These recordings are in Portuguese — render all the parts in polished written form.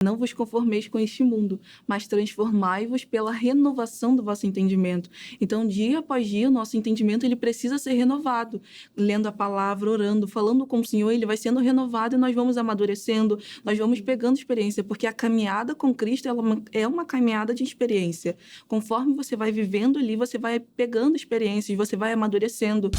Não vos conformeis com este mundo, mas transformai-vos pela renovação do vosso entendimento. Então, dia após dia, o nosso entendimento ele precisa ser renovado. Lendo a palavra, orando, falando com o Senhor, ele vai sendo renovado e nós vamos amadurecendo, nós vamos pegando experiência, porque a caminhada com Cristo é uma caminhada de experiência. Conforme você vai vivendo ali, você vai pegando experiências, você vai amadurecendo.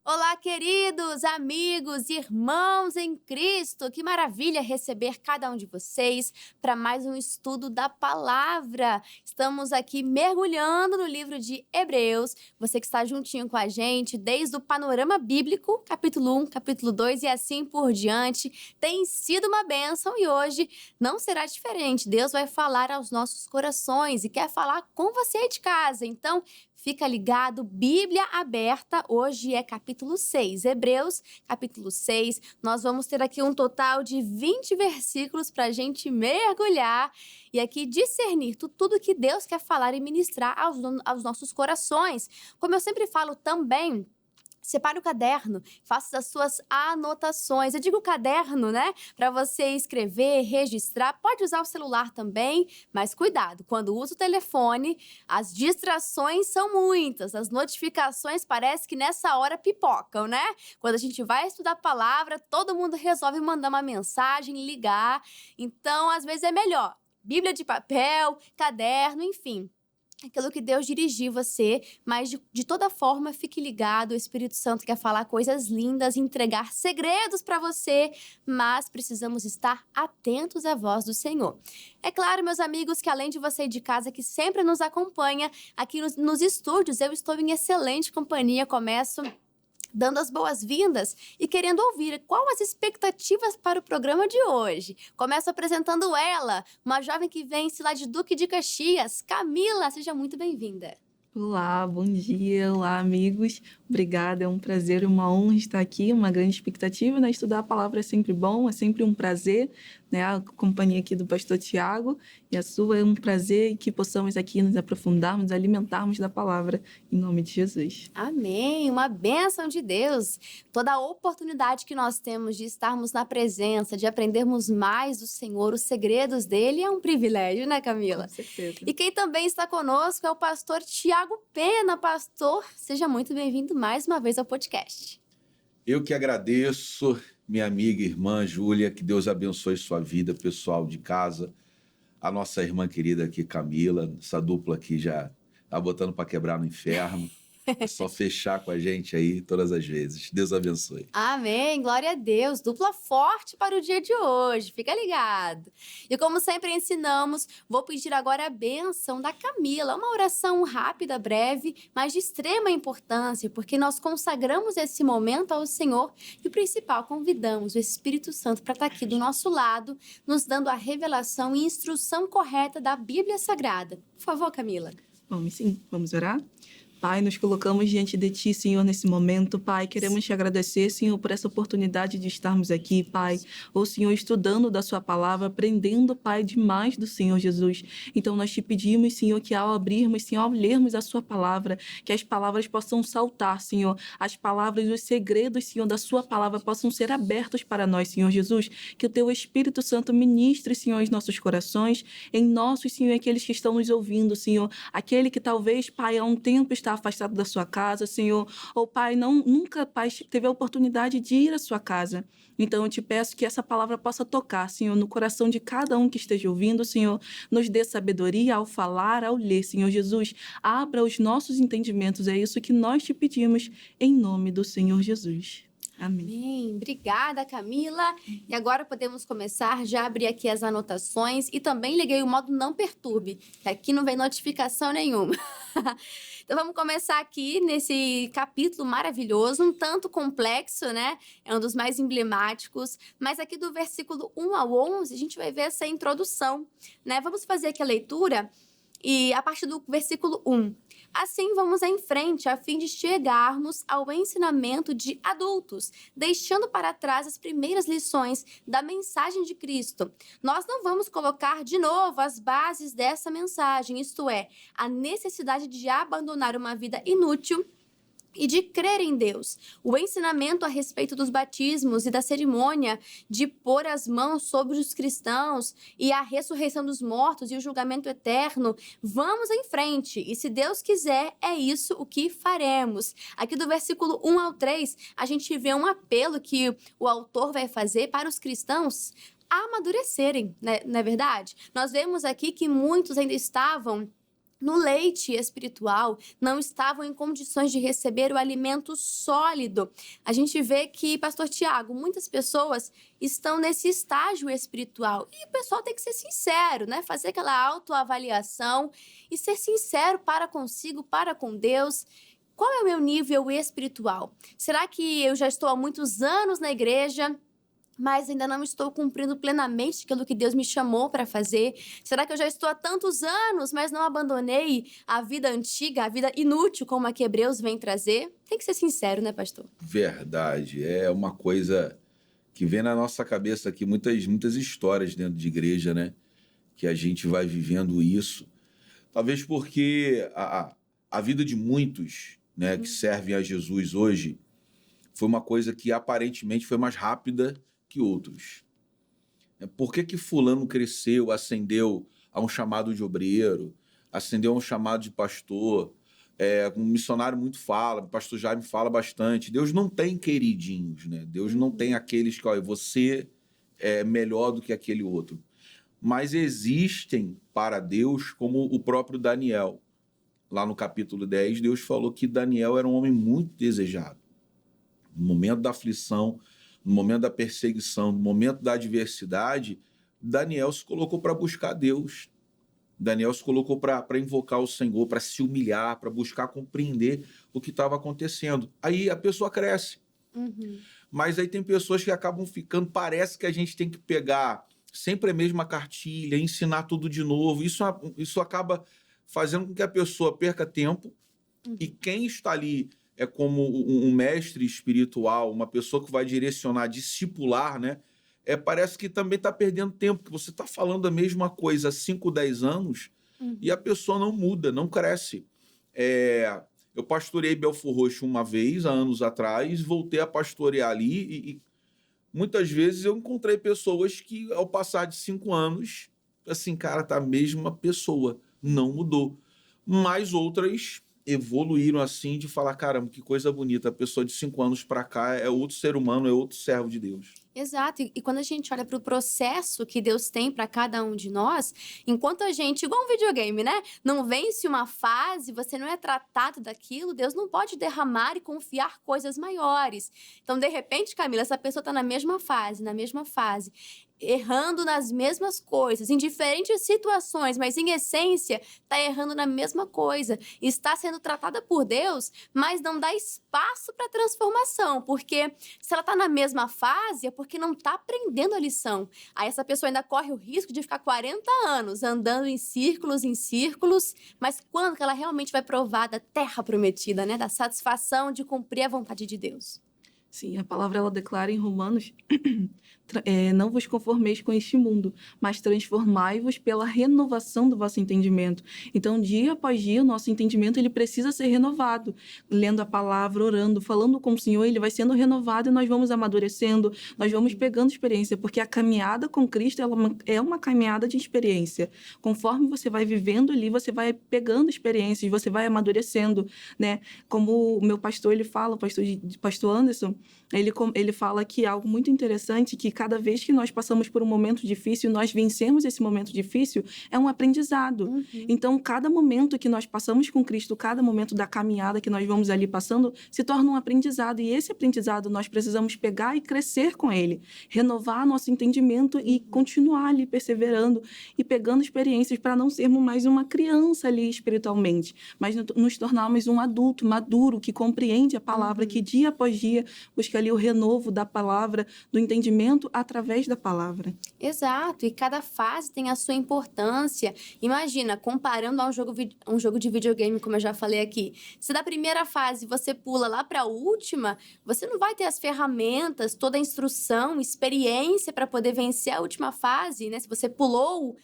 Olá, queridos amigos, irmãos em Cristo, que maravilha receber cada um de vocês para mais um estudo da palavra. Estamos aqui mergulhando no livro de Hebreus, você que está juntinho com a gente desde o panorama bíblico, capítulo 1, capítulo 2 e assim por diante. Tem sido uma bênção e hoje não será diferente. Deus vai falar aos nossos corações e quer falar com você aí de casa, então fica ligado, Bíblia aberta, hoje é capítulo 6, Hebreus, capítulo 6. Nós vamos ter aqui um total de 20 versículos para a gente mergulhar e aqui discernir tudo que Deus quer falar e ministrar aos nossos corações. Como eu sempre falo também, separe o caderno, faça as suas anotações. Eu digo caderno, né? Para você escrever, registrar. Pode usar o celular também, mas cuidado. Quando usa o telefone, as distrações são muitas. As notificações parece que nessa hora pipocam, né? Quando a gente vai estudar a palavra, todo mundo resolve mandar uma mensagem, ligar. Então, às vezes é melhor. Bíblia de papel, caderno, enfim. Aquilo que Deus dirigiu você, mas de toda forma, fique ligado, o Espírito Santo quer falar coisas lindas, entregar segredos para você, mas precisamos estar atentos à voz do Senhor. É claro, meus amigos, que além de você de casa que sempre nos acompanha, aqui nos estúdios eu estou em excelente companhia, começo dando as boas-vindas e querendo ouvir quais as expectativas para o programa de hoje. Começo apresentando ela, uma jovem que vem-se lá de Duque de Caxias, Camila, seja muito bem-vinda. Olá, bom dia, olá amigos, obrigada, é um prazer e uma honra estar aqui, uma grande expectativa, né? Estudar a palavra é sempre bom, é sempre um prazer, né? A companhia aqui do pastor Tiago e a sua é um prazer que possamos aqui nos aprofundarmos, nos alimentarmos da palavra, em nome de Jesus. Amém, uma bênção de Deus. Toda a oportunidade que nós temos de estarmos na presença, de aprendermos mais do Senhor, os segredos dele, é um privilégio, né, Camila? Com certeza. E quem também está conosco é o pastor Tiago Pena. Pastor, seja muito bem-vindo mais uma vez ao podcast. Eu que agradeço, minha amiga e irmã Júlia, que Deus abençoe sua vida, pessoal de casa, a nossa irmã querida aqui, Camila, essa dupla aqui já tá botando para quebrar no inferno. É só fechar com a gente aí todas as vezes. Deus abençoe. Amém, glória a Deus. Dupla forte para o dia de hoje, fica ligado. E como sempre ensinamos, vou pedir agora a bênção da Camila. Uma oração rápida, breve, mas de extrema importância, porque nós consagramos esse momento ao Senhor e o principal, convidamos o Espírito Santo para estar aqui do nosso lado, nos dando a revelação e instrução correta da Bíblia Sagrada. Por favor, Camila. Vamos sim, vamos orar? Pai, nos colocamos diante de Ti, Senhor, nesse momento. Pai, queremos Te agradecer, Senhor, por essa oportunidade de estarmos aqui, Pai. Ô, Senhor, estudando da Sua palavra, aprendendo, Pai, demais do Senhor Jesus. Então, nós Te pedimos, Senhor, que ao abrirmos, Senhor, ao lermos a Sua palavra, que as palavras possam saltar, Senhor. As palavras, os segredos, Senhor, da Sua palavra possam ser abertos para nós, Senhor Jesus. Que o Teu Espírito Santo ministre, Senhor, os nossos corações, em nossos, Senhor, aqueles que estão nos ouvindo, Senhor. Aquele que talvez, Pai, há um tempo está afastado da sua casa, Senhor, ou Pai, nunca, Pai, teve a oportunidade de ir à sua casa. Então eu te peço que essa palavra possa tocar, Senhor, no coração de cada um que esteja ouvindo, Senhor, nos dê sabedoria ao falar, ao ler, Senhor Jesus, abra os nossos entendimentos, é isso que nós te pedimos, em nome do Senhor Jesus. Amém. Amém. Obrigada, Camila. E agora podemos começar. Já abri aqui as anotações e também liguei o modo não perturbe, que aqui não vem notificação nenhuma. Então vamos começar aqui nesse capítulo maravilhoso, um tanto complexo, né? É um dos mais emblemáticos. Mas aqui do versículo 1 ao 11, a gente vai ver essa introdução, né? Vamos fazer aqui a leitura. E a partir do versículo 1. Assim vamos em frente, a fim de chegarmos ao ensinamento de adultos, deixando para trás as primeiras lições da mensagem de Cristo. Nós não vamos colocar de novo as bases dessa mensagem, isto é, a necessidade de abandonar uma vida inútil e de crer em Deus. O ensinamento a respeito dos batismos e da cerimônia de pôr as mãos sobre os cristãos e a ressurreição dos mortos e o julgamento eterno, vamos em frente. E se Deus quiser, é isso o que faremos. Aqui do versículo 1 ao 3, a gente vê um apelo que o autor vai fazer para os cristãos a amadurecerem, né? Não é verdade? Nós vemos aqui que muitos ainda estavam no leite espiritual, não estavam em condições de receber o alimento sólido. A gente vê que, pastor Tiago, muitas pessoas estão nesse estágio espiritual. E o pessoal tem que ser sincero, né? Fazer aquela autoavaliação e ser sincero para consigo, para com Deus. Qual é o meu nível espiritual? Será que eu já estou há muitos anos na igreja, mas ainda não estou cumprindo plenamente aquilo que Deus me chamou para fazer? Será que eu já estou há tantos anos, mas não abandonei a vida antiga, a vida inútil, como a que Hebreus vem trazer? Tem que ser sincero, né, pastor? Verdade. É uma coisa que vem na nossa cabeça aqui, muitas histórias dentro de igreja, né? Que a gente vai vivendo isso. Talvez porque a vida de muitos, né, que servem a Jesus hoje foi uma coisa que aparentemente foi mais rápida que outros. Por que fulano cresceu, ascendeu a um chamado de obreiro, ascendeu a um chamado de pastor? Um missionário muito fala, o pastor Jaime fala bastante. Deus não tem queridinhos, né? Deus não tem aqueles que, olha, você é melhor do que aquele outro. Mas existem para Deus, como o próprio Daniel. Lá no capítulo 10, Deus falou que Daniel era um homem muito desejado. No momento da aflição, no momento da perseguição, no momento da adversidade, Daniel se colocou para buscar Deus. Daniel se colocou para invocar o Senhor, para se humilhar, para buscar compreender o que estava acontecendo. Aí a pessoa cresce. Mas aí tem pessoas que acabam ficando, parece que a gente tem que pegar sempre a mesma cartilha, ensinar tudo de novo. Isso acaba fazendo com que a pessoa perca tempo, e quem está ali é como um mestre espiritual, uma pessoa que vai direcionar, discipular, né? Parece que também está perdendo tempo, porque você está falando a mesma coisa há 5, 10 anos e a pessoa não muda, não cresce. Eu pastorei Belfor Roxo uma vez, há anos atrás, voltei a pastorear ali e muitas vezes eu encontrei pessoas que, ao passar de 5 anos, assim, cara, tá a mesma pessoa, não mudou. Mas outras evoluíram assim, de falar, caramba, que coisa bonita, a pessoa de 5 anos para cá é outro ser humano, é outro servo de Deus. Exato, e quando a gente olha para o processo que Deus tem para cada um de nós, enquanto a gente, igual um videogame, né? Não vence uma fase, você não é tratado daquilo, Deus não pode derramar e confiar coisas maiores. Então, de repente, Camila, essa pessoa está na mesma fase, errando nas mesmas coisas, em diferentes situações, mas em essência está errando na mesma coisa. Está sendo tratada por Deus, mas não dá espaço para transformação, porque se ela está na mesma fase, é porque não está aprendendo a lição. Aí essa pessoa ainda corre o risco de ficar 40 anos andando em círculos, mas quando que ela realmente vai provar da terra prometida, né? Da satisfação de cumprir a vontade de Deus? Sim, a palavra ela declara em Romanos, não vos conformeis com este mundo, mas transformai-vos pela renovação do vosso entendimento. Então, dia após dia, o nosso entendimento ele precisa ser renovado. Lendo a palavra, orando, falando com o Senhor, ele vai sendo renovado e nós vamos amadurecendo, nós vamos pegando experiência, porque a caminhada com Cristo ela é uma caminhada de experiência. Conforme você vai vivendo ali, você vai pegando experiências, você vai amadurecendo, né? Como o meu pastor, ele fala, o pastor Anderson, ele fala que é algo muito interessante, que cada vez que nós passamos por um momento difícil, nós vencemos esse momento difícil, é um aprendizado. Então, cada momento que nós passamos com Cristo, cada momento da caminhada que nós vamos ali passando, se torna um aprendizado. E esse aprendizado nós precisamos pegar e crescer com ele, renovar nosso entendimento e continuar ali perseverando e pegando experiências para não sermos mais uma criança ali espiritualmente, mas nos tornarmos um adulto maduro que compreende a palavra, que dia após dia busca ali o renovo da palavra, do entendimento através da palavra. Exato, e cada fase tem a sua importância. Imagina, comparando a um jogo de videogame, como eu já falei aqui. Se da primeira fase você pula lá para a última, você não vai ter as ferramentas, toda a instrução, experiência para poder vencer a última fase, né? Se você pulou,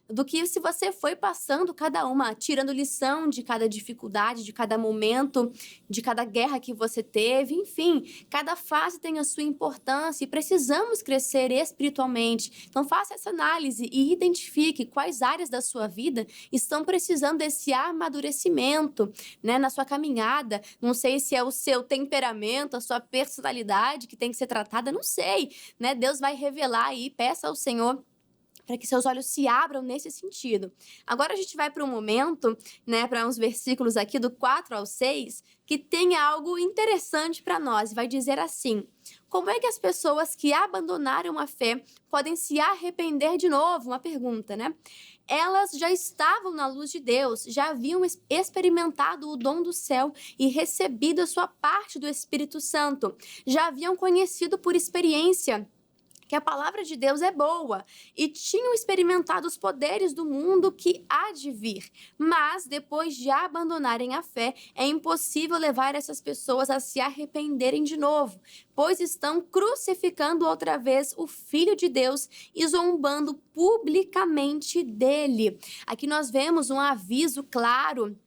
do que se você foi passando cada uma, tirando lição de cada dificuldade, de cada momento, de cada guerra que você teve, enfim, cada fase tem a sua importância e precisamos crescer espiritualmente. Então faça essa análise e identifique quais áreas da sua vida estão precisando desse amadurecimento, né, na sua caminhada. Não sei se é o seu temperamento, a sua personalidade que tem que ser tratada, não sei, né? Deus vai revelar aí, peça ao Senhor para que seus olhos se abram nesse sentido. Agora a gente vai para um momento, né, para uns versículos aqui do 4 ao 6, que tem algo interessante para nós. Vai dizer assim: como é que as pessoas que abandonaram a fé podem se arrepender de novo? Uma pergunta, né? Elas já estavam na luz de Deus, já haviam experimentado o dom do céu e recebido a sua parte do Espírito Santo, já haviam conhecido por experiência que a palavra de Deus é boa e tinham experimentado os poderes do mundo que há de vir. Mas, depois de abandonarem a fé, é impossível levar essas pessoas a se arrependerem de novo, pois estão crucificando outra vez o Filho de Deus e zombando publicamente dele. Aqui nós vemos um aviso claro,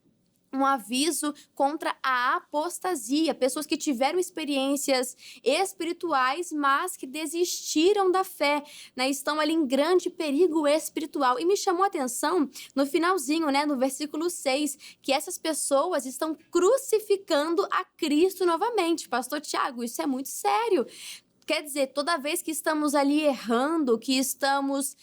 um aviso contra a apostasia, pessoas que tiveram experiências espirituais, mas que desistiram da fé, né? Estão ali em grande perigo espiritual. E me chamou a atenção no finalzinho, né, no versículo 6, que essas pessoas estão crucificando a Cristo novamente. Pastor Tiago, isso é muito sério. Quer dizer, toda vez que estamos ali errando, que estamos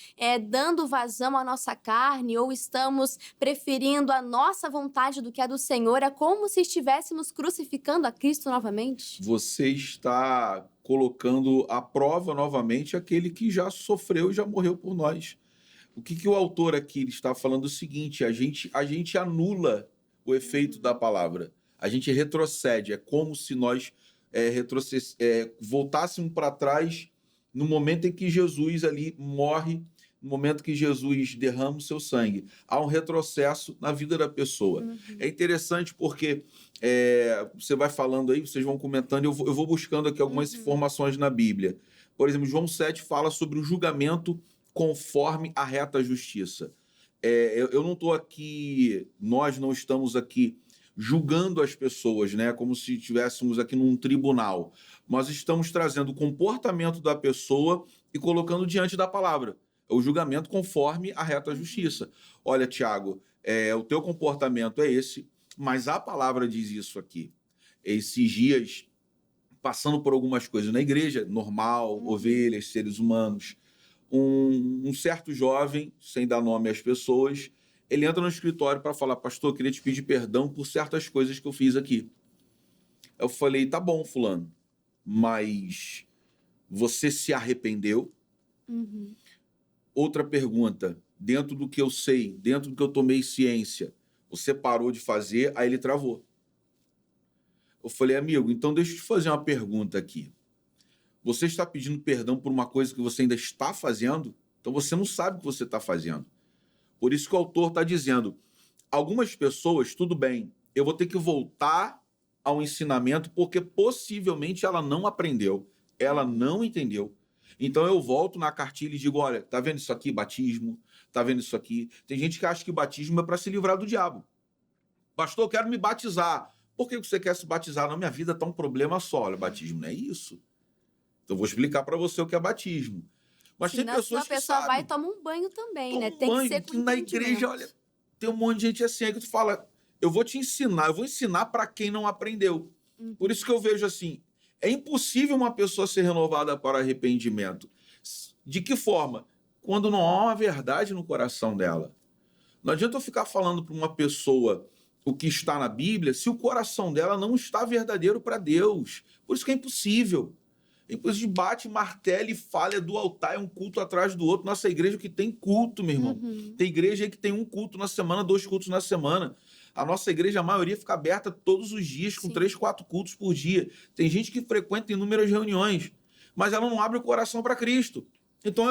dando vazão à nossa carne ou estamos preferindo a nossa vontade do que a do Senhor, é como se estivéssemos crucificando a Cristo novamente. Você está colocando à prova novamente aquele que já sofreu e já morreu por nós. O que o autor aqui está falando é o seguinte: a gente anula o efeito da palavra, a gente retrocede, é como se nós voltássemos para trás no momento em que Jesus ali morre, no momento que Jesus derrama o seu sangue. Há um retrocesso na vida da pessoa. É interessante porque você vai falando aí, vocês vão comentando, eu vou buscando aqui algumas informações na Bíblia. Por exemplo, João 7 fala sobre o julgamento conforme a reta justiça. Eu não estou aqui, nós não estamos aqui julgando as pessoas, né, como se estivéssemos aqui num tribunal. Nós estamos trazendo o comportamento da pessoa e colocando diante da palavra. O julgamento conforme a reta justiça. Olha, Tiago, o teu comportamento é esse, mas a palavra diz isso aqui. Esses dias, passando por algumas coisas na igreja, normal, ovelhas, seres humanos, um certo jovem, sem dar nome às pessoas, ele entra no escritório para falar: pastor, eu queria te pedir perdão por certas coisas que eu fiz aqui. Eu falei: tá bom, fulano, mas você se arrependeu? Outra pergunta: dentro do que eu sei, dentro do que eu tomei ciência, você parou de fazer? Aí ele travou. Eu falei: amigo, então deixa eu te fazer uma pergunta aqui. Você está pedindo perdão por uma coisa que você ainda está fazendo? Então você não sabe o que você está fazendo. Por isso que o autor está dizendo: algumas pessoas, tudo bem, eu vou ter que voltar ao ensinamento porque possivelmente ela não aprendeu, ela não entendeu. Então eu volto na cartilha e digo: olha, tá vendo isso aqui, batismo? Tá vendo isso aqui? Tem gente que acha que batismo é para se livrar do diabo. Pastor, eu quero me batizar. Por que você quer se batizar? Não, minha vida está um problema só. Olha, batismo não é isso. Então eu vou explicar para você o que é batismo. Mas tem pessoas que sabem. A pessoa vai e toma um banho também, toma né? Um tem banho, que ser com na igreja, olha, tem um monte de gente assim, aí que tu fala: eu vou te ensinar, eu vou ensinar para quem não aprendeu. Por isso que eu vejo assim, é impossível uma pessoa ser renovada para arrependimento. De que forma? Quando não há uma verdade no coração dela. Não adianta eu ficar falando para uma pessoa o que está na Bíblia se o coração dela não está verdadeiro para Deus. Por isso que é impossível. Depois de bate, martela e falha do altar, é um culto atrás do outro. Nossa igreja que tem culto, meu irmão. Tem igreja aí que tem um culto na semana, 2 cultos na semana. A nossa igreja, a maioria, fica aberta todos os dias, com Sim. 3, 4 cultos por dia. Tem gente que frequenta inúmeras reuniões, mas ela não abre o coração para Cristo. Então,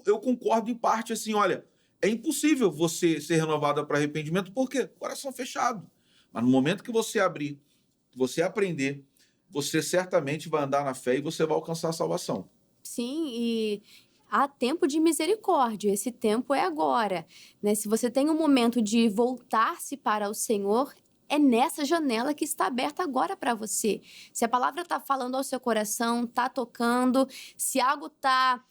eu concordo em parte, assim, olha, é impossível você ser renovado para arrependimento, por quê? Coração fechado. Mas no momento que você abrir, que você aprender, você certamente vai andar na fé e você vai alcançar a salvação. Sim, e há tempo de misericórdia, esse tempo é agora, né? Se você tem um momento de voltar-se para o Senhor, é nessa janela que está aberta agora para você. Se a palavra está falando ao seu coração, está tocando, se algo está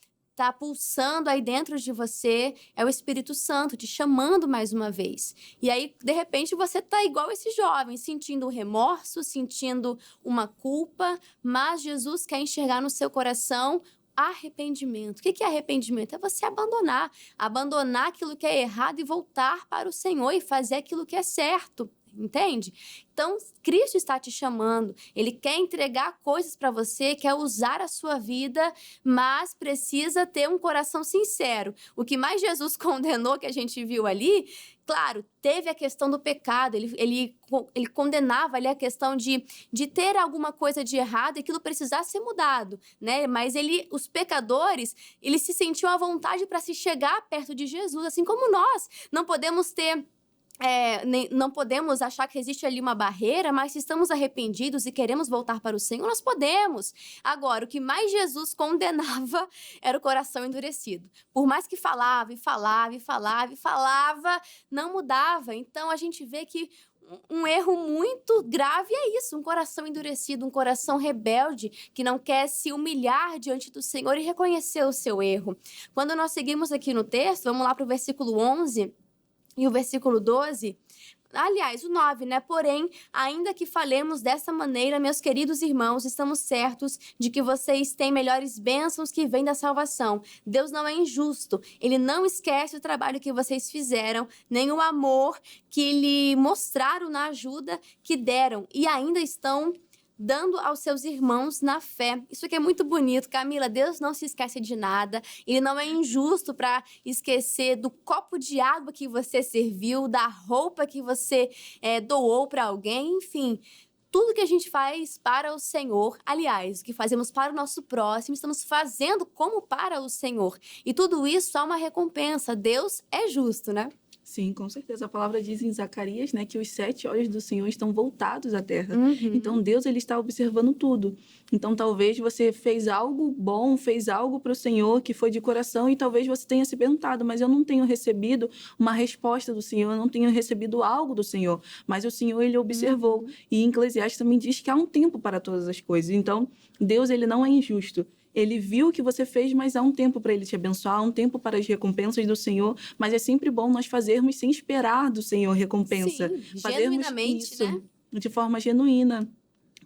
pulsando aí dentro de você, é o Espírito Santo te chamando mais uma vez. E aí, de repente, você está igual esse jovem, sentindo remorso, sentindo uma culpa, mas Jesus quer enxergar no seu coração arrependimento. O que é arrependimento? É você abandonar aquilo que é errado e voltar para o Senhor e fazer aquilo que é certo. Entende? Então, Cristo está te chamando, Ele quer entregar coisas para você, quer usar a sua vida, mas precisa ter um coração sincero. O que mais Jesus condenou, que a gente viu ali, claro, teve a questão do pecado, ele condenava ali a questão de ter alguma coisa de errado e aquilo precisasse ser mudado, né? Mas os pecadores, eles se sentiam à vontade para se chegar perto de Jesus, assim como nós. Não podemos ter... não podemos achar que existe ali uma barreira, mas se estamos arrependidos e queremos voltar para o Senhor, nós podemos. Agora, o que mais Jesus condenava era o coração endurecido. Por mais que falava, não mudava. Então, a gente vê que um erro muito grave é isso, um coração endurecido, um coração rebelde, que não quer se humilhar diante do Senhor e reconhecer o seu erro. Quando nós seguimos aqui no texto, vamos lá para o versículo 11... E o versículo 12, aliás, o 9, né? Porém, ainda que falemos dessa maneira, meus queridos irmãos, estamos certos de que vocês têm melhores bênçãos que vêm da salvação. Deus não é injusto. Ele não esquece o trabalho que vocês fizeram, nem o amor que lhe mostraram na ajuda que deram. E ainda estão dando aos seus irmãos na fé. Isso aqui é muito bonito, Camila. Deus não se esquece de nada. Ele não é injusto para esquecer do copo de água que você serviu, da roupa que você doou para alguém, enfim. Tudo que a gente faz para o Senhor, aliás, o que fazemos para o nosso próximo, estamos fazendo como para o Senhor. E tudo isso há uma recompensa. Deus é justo, né? Sim, com certeza. A palavra diz em Zacarias, né, que os 7 olhos do Senhor estão voltados à terra. Uhum. Então, Deus, ele está observando tudo. Então, talvez você fez algo bom, fez algo para o Senhor que foi de coração e talvez você tenha se perguntado, mas eu não tenho recebido uma resposta do Senhor, eu não tenho recebido algo do Senhor. Mas o Senhor, ele observou. E em Eclesiastes também diz que há um tempo para todas as coisas. Então, Deus, ele não é injusto. Ele viu o que você fez, mas há um tempo para ele te abençoar, há um tempo para as recompensas do Senhor. Mas é sempre bom nós fazermos sem esperar do Senhor recompensa. Sim, fazermos genuinamente, isso né? de forma genuína,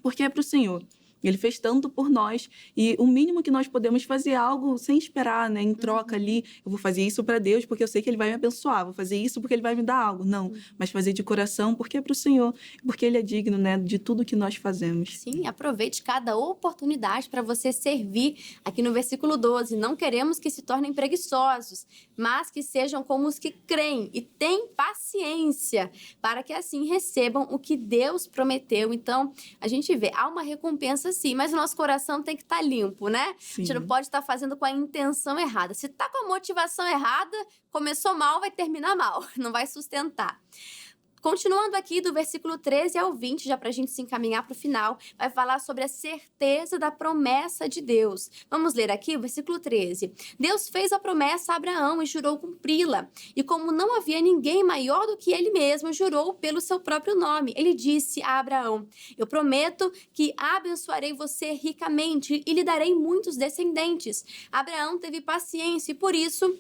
porque é para o Senhor. Ele fez tanto por nós e o mínimo que nós podemos fazer é algo sem esperar, né? Em troca ali, eu vou fazer isso para Deus porque eu sei que Ele vai me abençoar, vou fazer isso porque Ele vai me dar algo. Não, mas fazer de coração porque é para o Senhor, porque Ele é digno, né? De tudo que nós fazemos. Sim, aproveite cada oportunidade para você servir. Aqui no versículo 12, não queremos que se tornem preguiçosos, mas que sejam como os que creem e têm paciência, para que assim recebam o que Deus prometeu. Então, a gente vê, há uma recompensa sim, mas o nosso coração tem que estar limpo, né? Sim. A gente não pode estar fazendo com a intenção errada. Se tá com a motivação errada, começou mal, vai terminar mal, não vai sustentar. Continuando aqui do versículo 13 ao 20, já para a gente se encaminhar para o final, vai falar sobre a certeza da promessa de Deus. Vamos ler aqui o versículo 13. Deus fez a promessa a Abraão e jurou cumpri-la. E como não havia ninguém maior do que ele mesmo, jurou pelo seu próprio nome. Ele disse a Abraão, eu prometo que abençoarei você ricamente e lhe darei muitos descendentes. Abraão teve paciência e por isso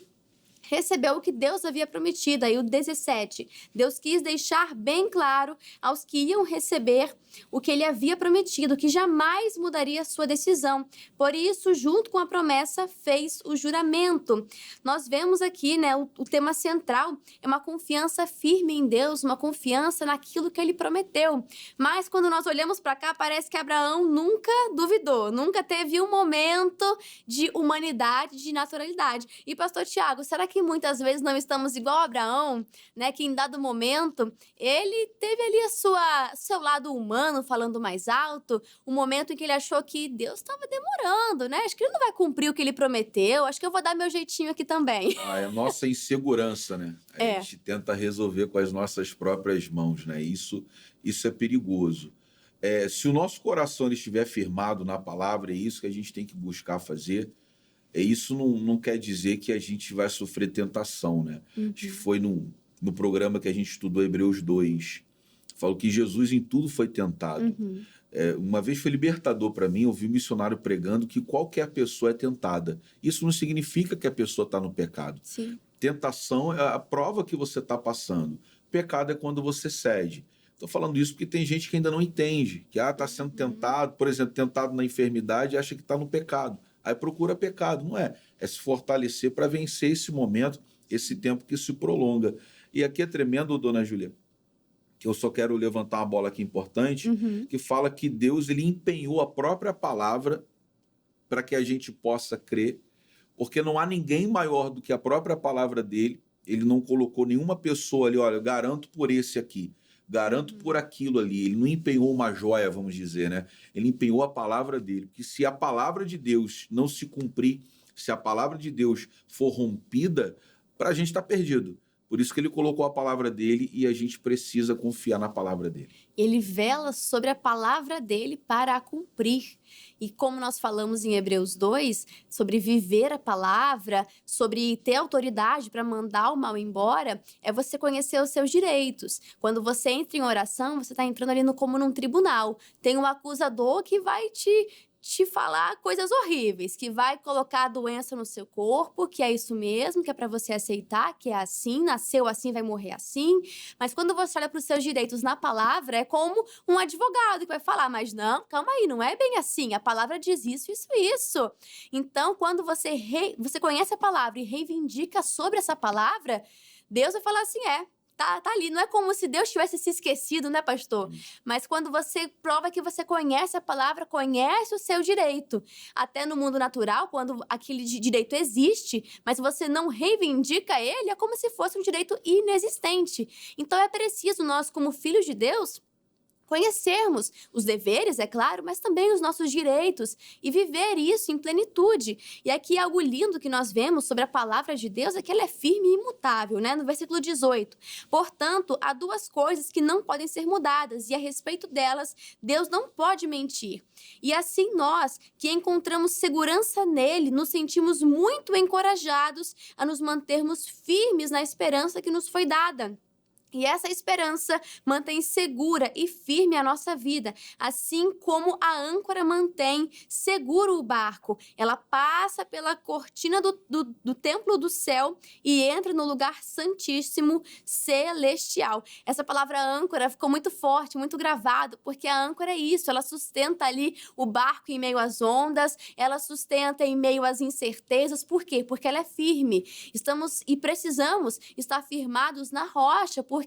recebeu o que Deus havia prometido. Aí o 17, Deus quis deixar bem claro aos que iam receber o que ele havia prometido, que jamais mudaria a sua decisão. Por isso, junto com a promessa, fez o juramento. Nós vemos aqui, né, o tema central é uma confiança firme em Deus, uma confiança naquilo que ele prometeu. Mas quando nós olhamos para cá, parece que Abraão nunca duvidou, nunca teve um momento de humanidade, de naturalidade. E pastor Tiago, será que muitas vezes não estamos igual a Abraão, né, que em dado momento ele teve ali seu lado humano falando mais alto, um momento em que ele achou que Deus estava demorando, né? Acho que ele não vai cumprir o que ele prometeu, acho que eu vou dar meu jeitinho aqui também. É a nossa insegurança, né? A gente tenta resolver com as nossas próprias mãos, né? Isso é perigoso. Se o nosso coração ele estiver firmado na palavra, é isso que a gente tem que buscar fazer. Isso não quer dizer que a gente vai sofrer tentação, né? Acho que foi no programa que a gente estudou Hebreus 2, falou que Jesus em tudo foi tentado. Uma vez foi libertador para mim ouvir um missionário pregando que qualquer pessoa é tentada. Isso não significa que a pessoa está no pecado. Sim. Tentação é a prova que você está passando. Pecado é quando você cede. Estou falando isso porque tem gente que ainda não entende, que está sendo tentado, por exemplo, tentado na enfermidade e acha que está no pecado. Aí procura pecado. Não é. É se fortalecer para vencer esse momento, esse tempo que se prolonga. E aqui é tremendo, dona Júlia, que eu só quero levantar uma bola aqui importante, que fala que Deus ele empenhou a própria palavra para que a gente possa crer, porque não há ninguém maior do que a própria palavra dele. Ele não colocou nenhuma pessoa ali, olha, eu garanto por esse aqui, garanto por aquilo ali. Ele não empenhou uma joia, vamos dizer, né? Ele empenhou a palavra dele, porque se a palavra de Deus não se cumprir, se a palavra de Deus for rompida, para a gente está perdido. Por isso que ele colocou a palavra dele e a gente precisa confiar na palavra dele. Ele vela sobre a palavra dele para a cumprir. E como nós falamos em Hebreus 2, sobre viver a palavra, sobre ter autoridade para mandar o mal embora, é você conhecer os seus direitos. Quando você entra em oração, você está entrando ali como num tribunal. Tem um acusador que vai te falar coisas horríveis, que vai colocar a doença no seu corpo, que é isso mesmo, que é para você aceitar, que é assim, nasceu assim, vai morrer assim. Mas quando você olha para os seus direitos na palavra, é como um advogado que vai falar, mas não, calma aí, não é bem assim, a palavra diz isso, isso, isso. Então, quando você conhece a palavra e reivindica sobre essa palavra, Deus vai falar assim, tá ali. Não é como se Deus tivesse se esquecido, né, pastor? Mas quando você prova que você conhece a palavra, conhece o seu direito. Até no mundo natural, quando aquele direito existe, mas você não reivindica ele, é como se fosse um direito inexistente. Então é preciso nós, como filhos de Deus, conhecermos os deveres, é claro, mas também os nossos direitos e viver isso em plenitude. E aqui algo lindo que nós vemos sobre a palavra de Deus é que ela é firme e imutável, né? No versículo 18. Portanto, há duas coisas que não podem ser mudadas e a respeito delas, Deus não pode mentir. E assim nós, que encontramos segurança nele, nos sentimos muito encorajados a nos mantermos firmes na esperança que nos foi dada. E essa esperança mantém segura e firme a nossa vida, assim como a âncora mantém seguro o barco. Ela passa pela cortina do templo do céu e entra no lugar santíssimo celestial. Essa palavra âncora ficou muito forte, muito gravado, porque a âncora é isso, ela sustenta ali o barco em meio às ondas, ela sustenta em meio às incertezas. Por quê? Porque ela é firme. Estamos e precisamos estar firmados na rocha, porque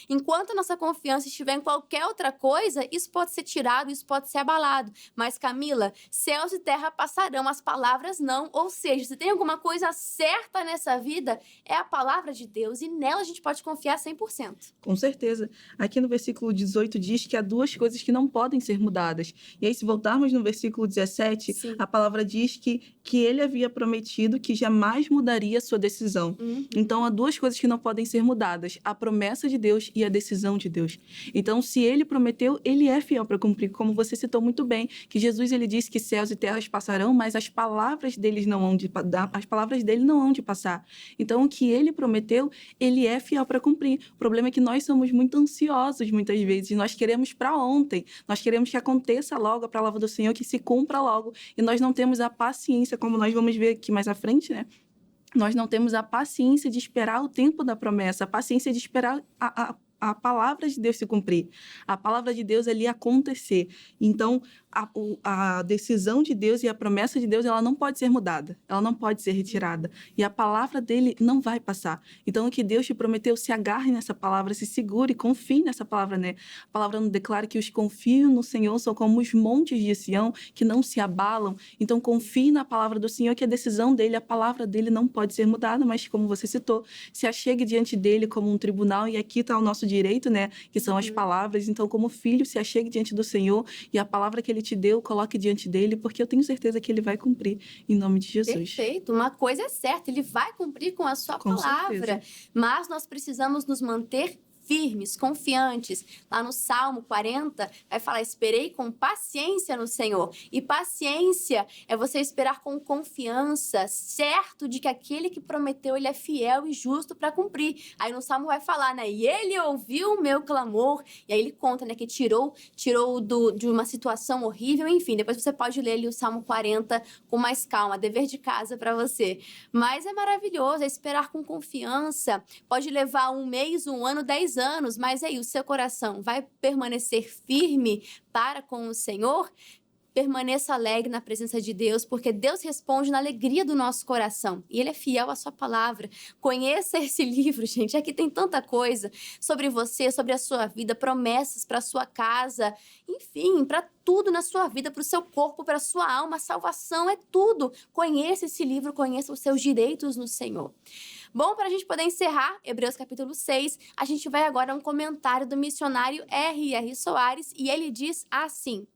enquanto a nossa confiança estiver em qualquer outra coisa, isso pode ser tirado, isso pode ser abalado. Mas, Camila, céus e terra passarão, as palavras não. Ou seja, se tem alguma coisa certa nessa vida, é a palavra de Deus e nela a gente pode confiar 100%. Com certeza. Aqui no versículo 18 diz que há duas coisas que não podem ser mudadas. E aí, se voltarmos no versículo 17, Sim. a palavra diz que ele havia prometido que jamais mudaria sua decisão. Então, há duas coisas que não podem ser mudadas: a promessa de Deus e a decisão de Deus. Então, se ele prometeu, ele é fiel para cumprir. Como você citou muito bem, que Jesus ele disse que céus e terras passarão, mas as palavras dele não hão de passar. Então, o que ele prometeu, ele é fiel para cumprir. O problema é que nós somos muito ansiosos muitas vezes. Nós queremos para ontem. Nós queremos que aconteça logo a palavra do Senhor, que se cumpra logo. E nós não temos a paciência, como nós vamos ver aqui mais à frente, né? Nós não temos a paciência de esperar o tempo da promessa, a paciência de esperar a palavra de Deus se cumprir, a palavra de Deus ali acontecer. Então, a decisão de Deus e a promessa de Deus, ela não pode ser mudada, ela não pode ser retirada. E a palavra dele não vai passar. Então, o que Deus te prometeu, se agarre nessa palavra, se segure, confie nessa palavra, né? A palavra nos declara que os que confiam no Senhor são como os montes de Sião, que não se abalam. Então, confie na palavra do Senhor, que a decisão dele, a palavra dele não pode ser mudada, mas, como você citou, se achegue diante dele como um tribunal, e aqui está o nosso direito, né? Que são as palavras. Então, como filho, se achegue diante do Senhor, e a palavra que ele te deu, coloque diante dele, porque eu tenho certeza que ele vai cumprir, em nome de Jesus. Perfeito. Uma coisa é certa, ele vai cumprir com a sua palavra. Mas nós precisamos nos manter firmes, confiantes. Lá no Salmo 40, vai falar, esperei com paciência no Senhor. E paciência é você esperar com confiança, certo de que aquele que prometeu, ele é fiel e justo para cumprir. Aí no Salmo vai falar, né? E ele ouviu o meu clamor. E aí ele conta, né? Que tirou de uma situação horrível. Enfim, depois você pode ler ali o Salmo 40 com mais calma. Dever de casa para você. Mas é maravilhoso, é esperar com confiança. Pode levar 1 mês, 1 ano, 10 anos, mas aí o seu coração vai permanecer firme para com o Senhor? Permaneça alegre na presença de Deus, porque Deus responde na alegria do nosso coração. E Ele é fiel à sua palavra. Conheça esse livro, gente. Aqui tem tanta coisa sobre você, sobre a sua vida, promessas para a sua casa, enfim, para tudo na sua vida, para o seu corpo, para a sua alma. Salvação é tudo. Conheça esse livro, conheça os seus direitos no Senhor. Bom, para a gente poder encerrar Hebreus capítulo 6, a gente vai agora a um comentário do missionário R.R. Soares, e ele diz assim: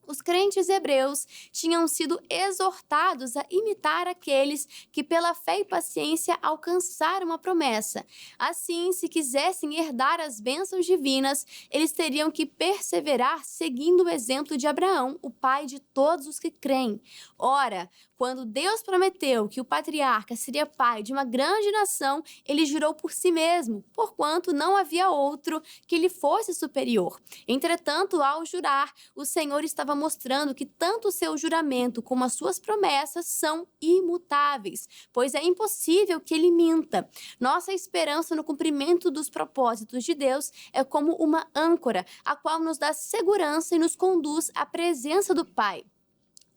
os crentes hebreus tinham sido exortados a imitar aqueles que pela fé e paciência alcançaram a promessa. Assim, se quisessem herdar as bênçãos divinas, eles teriam que perseverar seguindo o exemplo de Abraão, o pai de todos os que creem. Ora, quando Deus prometeu que o patriarca seria pai de uma grande nação, ele jurou por si mesmo, porquanto não havia outro que lhe fosse superior. Entretanto, ao jurar, o Senhor estava mostrando que tanto o seu juramento como as suas promessas são imutáveis, pois é impossível que ele minta. Nossa esperança no cumprimento dos propósitos de Deus é como uma âncora, a qual nos dá segurança e nos conduz à presença do Pai.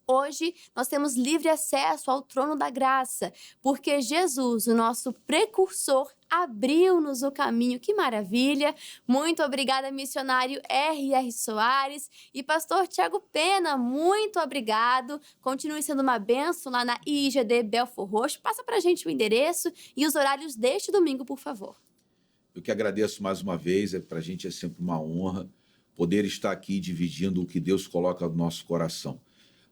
Hoje, nós temos livre acesso ao trono da graça, porque Jesus, o nosso precursor, abriu-nos o caminho. Que maravilha! Muito obrigada, missionário R.R. Soares e pastor Tiago Pena, muito obrigado. Continue sendo uma bênção lá na IGD Belfor Roxo. Passa pra gente o endereço e os horários deste domingo, por favor. Eu que agradeço mais uma vez, pra gente é sempre uma honra poder estar aqui dividindo o que Deus coloca no nosso coração.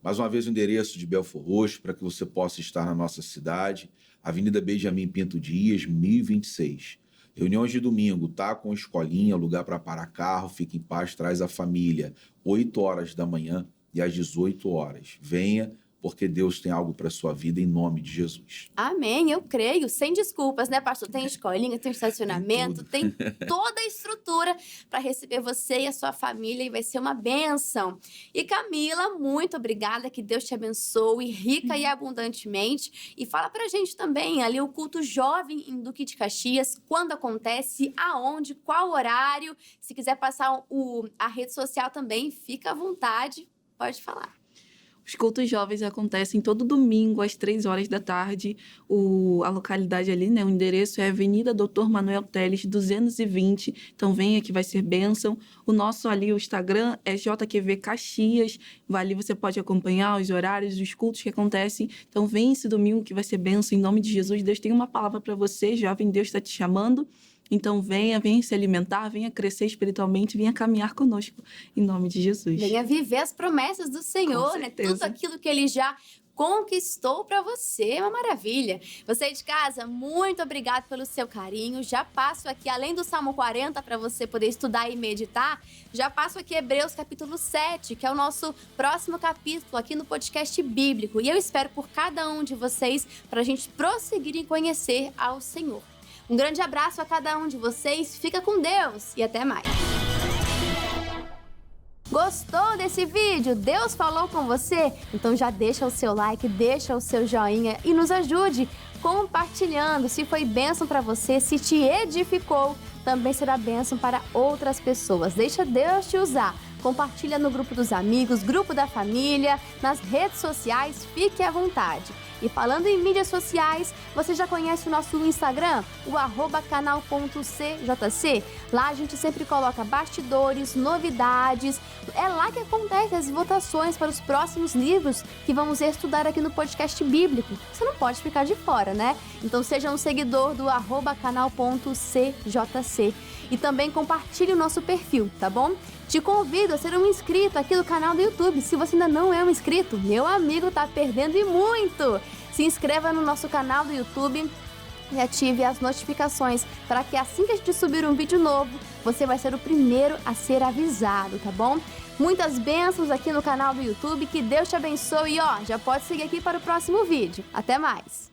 Mais uma vez o endereço de Belfor Roxo, para que você possa estar na nossa cidade, Avenida Benjamin Pinto Dias, 1026. Reuniões de domingo, tá? Com escolinha, lugar para parar carro, fique em paz, traz a família. 8 horas da manhã e às 18 horas. Venha, porque Deus tem algo para a sua vida em nome de Jesus. Amém, eu creio. Sem desculpas, né, pastor? Tem escolinha, tem estacionamento, tem toda a estrutura para receber você e a sua família e vai ser uma bênção. E Camila, muito obrigada, que Deus te abençoe rica e abundantemente. E fala pra gente também ali o culto jovem em Duque de Caxias, quando acontece, aonde, qual horário. Se quiser passar a rede social também, fica à vontade, pode falar. Os cultos jovens acontecem todo domingo, às 3 horas da tarde. A localidade ali, né? O endereço é Avenida Dr. Manuel Teles, 220. Então, venha que vai ser bênção. O nosso ali, o Instagram é JQV Caxias. Ali você pode acompanhar os horários, os cultos que acontecem. Então, vem esse domingo que vai ser bênção. Em nome de Jesus, Deus tem uma palavra para você, jovem. Deus está te chamando. Então, venha se alimentar, venha crescer espiritualmente, venha caminhar conosco, em nome de Jesus. Venha viver as promessas do Senhor, né? Tudo aquilo que Ele já conquistou para você, é uma maravilha. Você de casa, muito obrigado pelo seu carinho. Já passo aqui, além do Salmo 40, para você poder estudar e meditar, já passo aqui Hebreus capítulo 7, que é o nosso próximo capítulo aqui no podcast bíblico. E eu espero por cada um de vocês para a gente prosseguir em conhecer ao Senhor. Um grande abraço a cada um de vocês, fica com Deus e até mais. Gostou desse vídeo? Deus falou com você? Então já deixa o seu like, deixa o seu joinha e nos ajude compartilhando. Se foi bênção para você, se te edificou, também será bênção para outras pessoas. Deixa Deus te usar. Compartilha no grupo dos amigos, grupo da família, nas redes sociais, fique à vontade. E falando em mídias sociais, você já conhece o nosso Instagram? O @canal.cjc. Lá a gente sempre coloca bastidores, novidades. É lá que acontecem as votações para os próximos livros que vamos estudar aqui no podcast bíblico. Você não pode ficar de fora, né? Então seja um seguidor do @canal.cjc. E também compartilhe o nosso perfil, tá bom? Te convido a ser um inscrito aqui do canal do YouTube. Se você ainda não é um inscrito, meu amigo, tá perdendo e muito! Se inscreva no nosso canal do YouTube e ative as notificações para que assim que a gente subir um vídeo novo, você vai ser o primeiro a ser avisado, tá bom? Muitas bênçãos aqui no canal do YouTube, que Deus te abençoe e já pode seguir aqui para o próximo vídeo. Até mais!